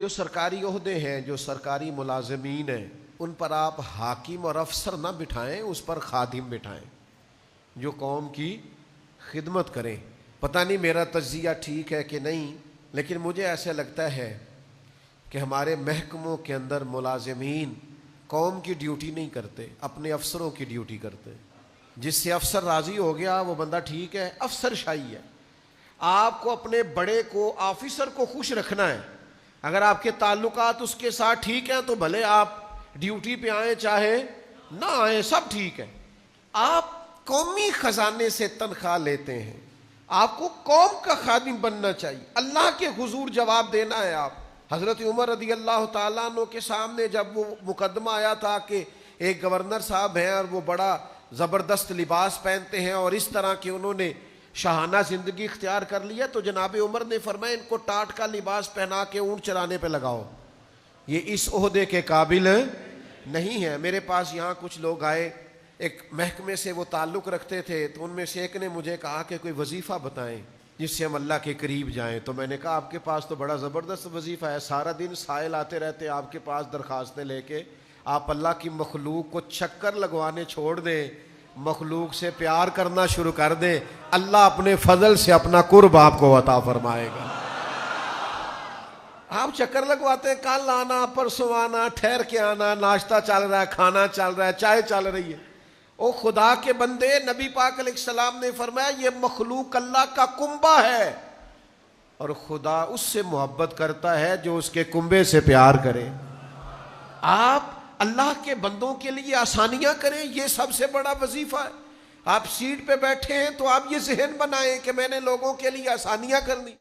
جو سرکاری عہدے ہیں، جو سرکاری ملازمین ہیں، ان پر آپ حاکم اور افسر نہ بٹھائیں، اس پر خادم بٹھائیں جو قوم کی خدمت کریں۔ پتہ نہیں میرا تجزیہ ٹھیک ہے کہ نہیں، لیکن مجھے ایسے لگتا ہے کہ ہمارے محکموں کے اندر ملازمین قوم کی ڈیوٹی نہیں کرتے، اپنے افسروں کی ڈیوٹی کرتے۔ جس سے افسر راضی ہو گیا وہ بندہ ٹھیک ہے، افسر شاہی ہے۔ آپ کو اپنے بڑے کو، آفیسر کو خوش رکھنا ہے۔ اگر آپ کے تعلقات اس کے ساتھ ٹھیک ہیں تو بھلے آپ ڈیوٹی پہ آئیں چاہے نہ آئیں، سب ٹھیک ہے۔ آپ قومی خزانے سے تنخواہ لیتے ہیں، آپ کو قوم کا خادم بننا چاہیے، اللہ کے حضور جواب دینا ہے۔ آپ حضرت عمر رضی اللہ تعالیٰ عنہ کے سامنے جب وہ مقدمہ آیا تھا کہ ایک گورنر صاحب ہیں اور وہ بڑا زبردست لباس پہنتے ہیں اور اس طرح کہ انہوں نے شاہانہ زندگی اختیار کر لیا، تو جناب عمر نے فرمایا ان کو ٹاٹ کا لباس پہنا کے اونٹ چرانے پہ لگاؤ، یہ اس عہدے کے قابل نہیں ہے۔ میرے پاس یہاں کچھ لوگ آئے، ایک محکمے سے وہ تعلق رکھتے تھے، تو ان میں سے ایک نے مجھے کہا کہ کوئی وظیفہ بتائیں جس سے ہم اللہ کے قریب جائیں۔ تو میں نے کہا آپ کے پاس تو بڑا زبردست وظیفہ ہے، سارا دن سائل آتے رہتے آپ کے پاس درخواستیں لے کے، آپ اللہ کی مخلوق کو چکر لگوانے چھوڑ دیں، مخلوق سے پیار کرنا شروع کر دیں، اللہ اپنے فضل سے اپنا قرب آپ کو عطا فرمائے گا۔ آپ چکر لگواتے ہیں، کل آنا، پرسوں آنا، ٹھہر کے آنا، ناشتہ چل رہا ہے، کھانا چل رہا ہے، چائے چل رہی ہے۔ او خدا کے بندے، نبی پاک علیہ السلام نے فرمایا یہ مخلوق اللہ کا کنبہ ہے، اور خدا اس سے محبت کرتا ہے جو اس کے کنبے سے پیار کرے۔ آپ اللہ کے بندوں کے لیے آسانیاں کریں، یہ سب سے بڑا وظیفہ ہے۔ آپ سیٹ پہ بیٹھے ہیں تو آپ یہ ذہن بنائیں کہ میں نے لوگوں کے لیے آسانیاں کرنی۔